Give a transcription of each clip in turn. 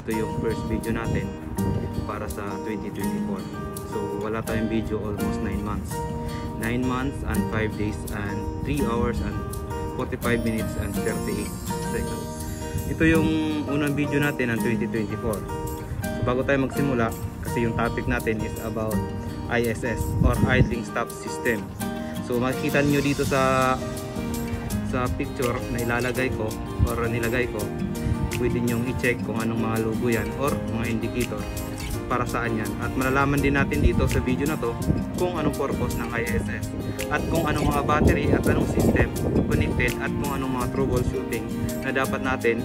ito yung first video natin para sa 2024. So wala tayong video almost 9 months. 9 months and 5 days and 3 hours and 45 minutes and 38 seconds. Ito yung unang video natin ng 2024. So bago tayo magsimula, kasi yung topic natin is about ISS or Idling Stop System. So makikita niyo dito sa picture na ilalagay ko or nilagay ko, pwede nyo i-check kung anong mga logo yan or mga indicator para saan yan, at malalaman din natin dito sa video na to kung anong purpose ng ISS at kung anong mga battery at anong system connected at kung anong mga troubleshooting na dapat natin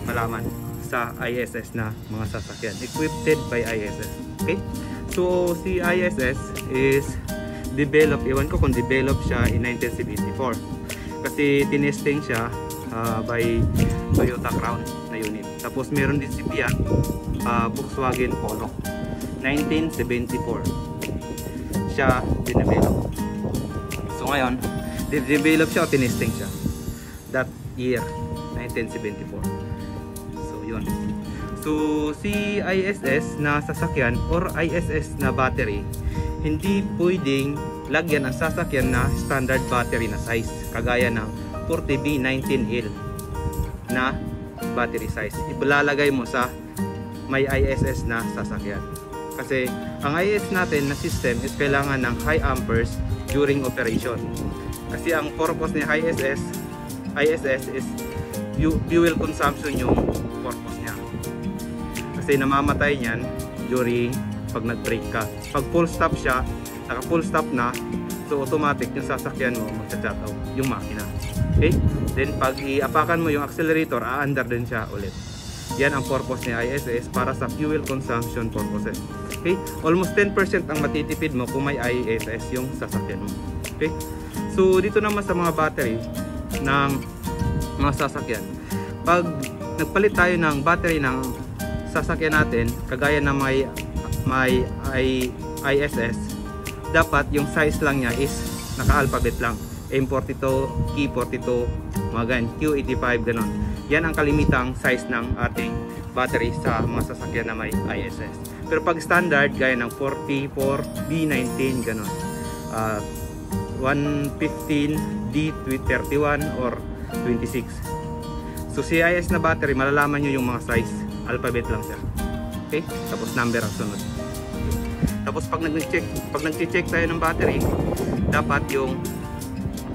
malaman sa ISS na mga sasakyan equipped by ISS. Okay, so si ISS is develop, iwan ko kung develop siya in 1974 kasi tinesting siya by Toyota Crown na unit. Tapos meron din si Fiat Volkswagen Polo 1974 siya dinevelop. So ngayon develop siya o tinesting siya that year 1974. So yun. So si ISS na sasakyan or ISS na battery, hindi pwedeng lagyan ang sasakyan na standard battery na size kagaya ng 40B19L na battery size. Ipalalagay mo sa may ISS na sasakyan. Kasi ang ISS natin na system is kailangan ng high amperes during operation. Kasi ang purpose ni ISS is fuel consumption yung purpose niya. Kasi namamatay niyan during pag nag-brake ka. Pag full stop siya, naka full stop na, so automatic yung sasakyan mo magsa-shut off yung makina. Okay? Then pag iapakan mo yung accelerator, aandar din siya ulit. Yan ang purpose ni ISS para sa fuel consumption purposes. Okay? Almost 10% ang matitipid mo kung may ISS yung sasakyan mo. Okay? So dito naman sa mga battery ng mga sasakyan, pag nagpalit tayo ng battery ng sasakyan natin, kagaya na may ISS, dapat yung size lang niya is naka-alphabet lang, M42, K42, mga ganyan, Q85, ganon. Yan ang kalimitang size ng ating battery sa mga sasakyan na may ISS. Pero pag standard, gaya ng 44, B19, ganon, 115, D31 or 26. So si ISS na battery, malalaman nyo yung mga size, alphabet lang siya. Okay? Tapos number ang sunod. Tapos pag nag-check tayo ng battery, dapat yung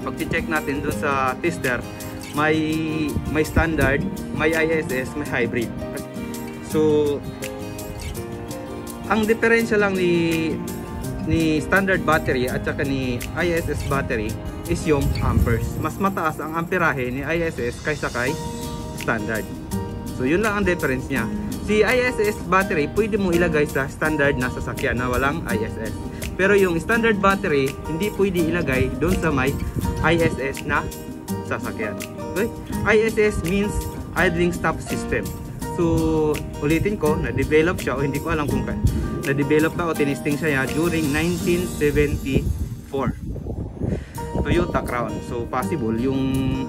pag-check natin dun sa tester, may standard, may ISS, may hybrid. So ang diferensya lang ni standard battery at saka ni ISS battery is yung amperes. Mas mataas ang amperahe ni ISS kaysa kay standard. So yun lang ang difference niya. Si ISS battery pwede mo ilagay sa standard na sasakyan na walang ISS. Pero yung standard battery hindi pwede ilagay doon sa may ISS na sasakyan. Okay? ISS means Idling Stop System. So ulitin ko, na-develop siya o hindi ko alam kung na-develop na o tinesting siya during 1974 Toyota Crown. So possible yung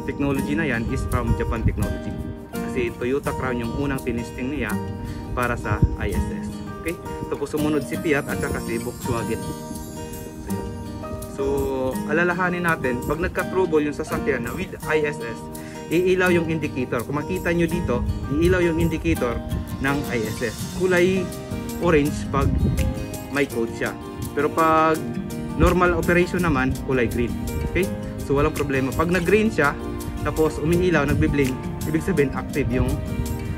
technology na yan is from Japan Technology. Kasi Toyota Crown yung unang tinesting niya para sa ISS. Okay? Tapos sumunod si Fiat at saka si Volkswagen. So alalahanin natin, pag nagka-trouble yung sasakyan na with ISS, iilaw yung indicator. Kung makita nyo dito, iilaw yung indicator ng ISS. Kulay orange pag may code siya. Pero pag normal operation naman, kulay green. Okay? So walang problema. Pag nag-green siya, tapos umiilaw, nagbi-blink, ibig sabihin active yung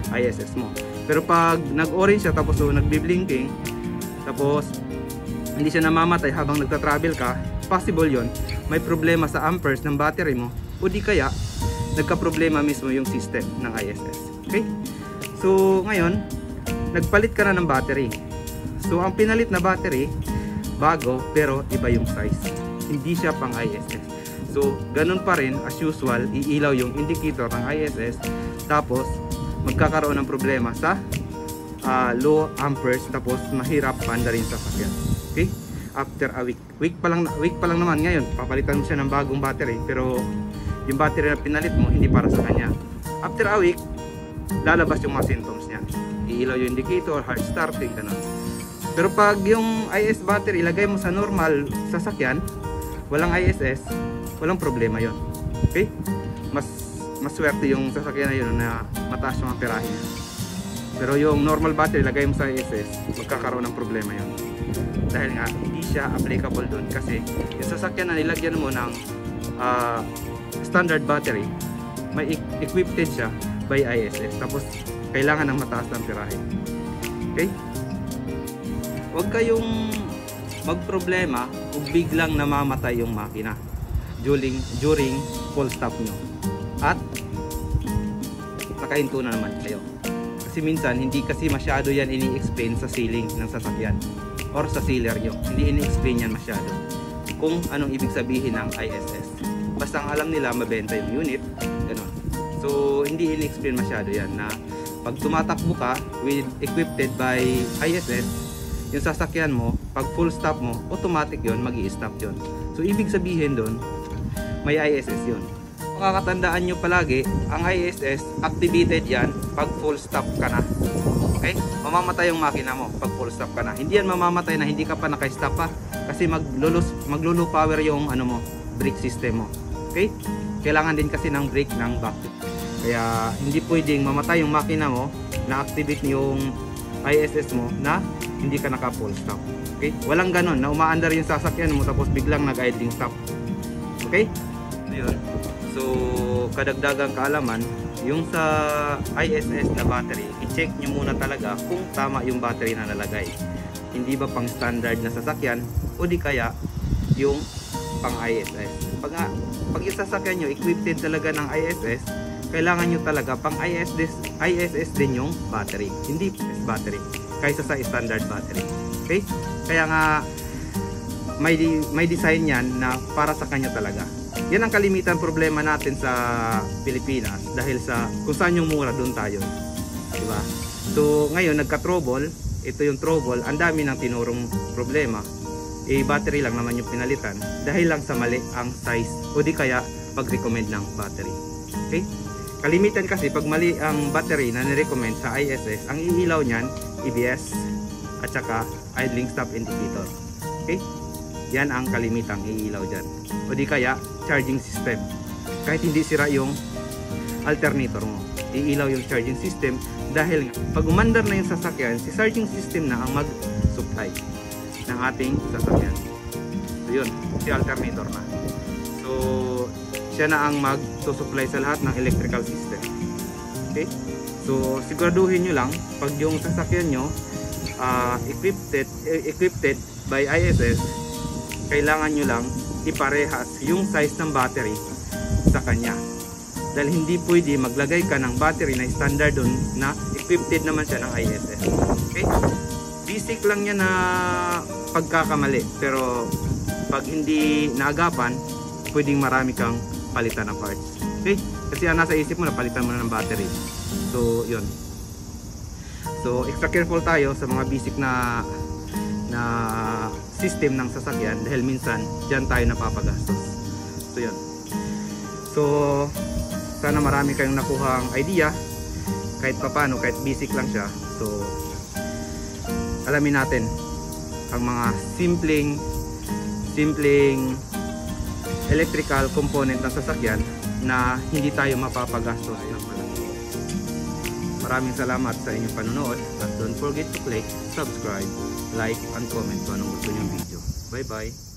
ISS mo. Pero pag nag-orange siya tapos nagbi-blinking, tapos hindi siya namamatay habang nagta-travel ka, possible yon may problema sa amperes ng battery mo, o di kaya nagka-problema mismo yung system ng ISS. Okay? So ngayon, nagpalit ka na ng battery. So ang pinalit na battery, bago pero iba yung size. Hindi siya pang ISS. So, ganun pa rin as usual, iilaw yung indicator ng ISS, tapos magkakaroon ng problema sa low amperes, tapos mahirap panda rin sa sasakyan. Okay? After a week pa lang naman ngayon, papalitan mo siya ng bagong battery, pero yung battery na pinalit mo hindi para sa kanya. After a week, lalabas yung mga symptoms niya. Iilaw yung indicator, hard starting, ganun. Pero pag yung IS battery ilagay mo sa normal sasakyan, walang ISS, walang problema yon. Okay? Mas swerte yung sasakyan na yun na mataas yung amperahe niya. Pero yung normal battery ilagay mo sa ISS, magkakaroon ng problema yon. Dahil nga hindi siya applicable doon kasi yung sasakyan na nilagyan mo ng standard battery, may equipped siya by ISS, tapos kailangan ng mataas na amperahe. Okay? Huwag kayong magproblema kung biglang namamatay yung makina during full stop nyo at nakahinto na naman kayo. Kasi minsan hindi kasi masyado yan ini-explain sa ceiling ng sasakyan or sa sealer nyo. Hindi ini-explain yan masyado kung anong ibig sabihin ng ISS. Basta ang alam nila mabenta yung unit, ganun. So hindi ini-explain masyado yan na pag tumatakbo ka with equipped by ISS, yung sasakyan mo, pag full stop mo, automatic yon, magi-stop yon. So ibig sabihin doon, may ISS yon. Makakatandaan nyo palagi, ang ISS activated yan pag full stop ka na. Okay? Mamamatay yung makina mo pag full stop ka na. Hindi yan mamamatay na hindi ka pa naka-stop pa kasi maglulu power yung ano mo, brake system mo. Okay? Kailangan din kasi ng brake ng vacuum. Kaya hindi pwedeng mamatay yung makina mo na activate yung ISS mo na hindi ka naka full stop. Okay? Walang ganon na umaandar yung sasakyan mo tapos biglang nag-idling stop. Okay? Ayun. So, kadagdagang kaalaman, yung sa ISS na battery, i-check nyo muna talaga kung tama yung battery na nalagay. Hindi ba pang standard na sasakyan o di kaya yung pang ISS. Pag yung sasakyan nyo equipped talaga ng ISS, kailangan nyo talaga pang ISS din yung battery, hindi battery kaysa sa standard battery. Okay? Kaya nga may design yan na para sa kanya talaga. Yan ang kalimitan problema natin sa Pilipinas dahil sa kung saan yung mura doon tayo. Diba? So ngayon nagka-trouble, ito yung trouble, ang dami ng tinurong problema. Battery lang naman yung pinalitan dahil lang sa mali ang size o di kaya pag-recommend ng battery. Okay? Kalimitan kasi pag mali ang battery na ni-recommend sa ISS, ang iilaw niyan, EBS at saka idling stop indicator. Okay? Yan ang kalimitang iilaw dyan. O di kaya charging system. Kahit hindi sira yung alternator mo, iilaw yung charging system dahil pag umandar na yung sasakyan, si charging system na ang mag-supply ng ating sasakyan. So yun, si alternator na. So siya na ang mag-supply sa lahat ng electrical system. Okay? So siguraduhin nyo lang pag yung sasakyan nyo equipped by ISS, kailangan nyo lang iparehas yung size ng battery sa kanya. Dahil hindi pwede maglagay ka ng battery na standard doon na equipped naman siya ng ISS. Okay? Basic lang yan na pagkakamali. Pero pag hindi naagapan, pwedeng marami kang palitan ng parts. Okay? Kasi nasa isip mo na palitan mo na ng battery. So, yun. So, extra careful tayo sa mga basic na system ng sasakyan dahil minsan dyan tayo napapagastos. So yun. So sana marami kayong nakuhang idea kahit papano, kahit basic lang siya. So alamin natin ang mga simpleng electrical component ng sasakyan na hindi tayo mapapagastos. Maraming salamat sa inyong panonood at don't forget to click subscribe, like, and comment kung anong gusto niyong video. Bye bye!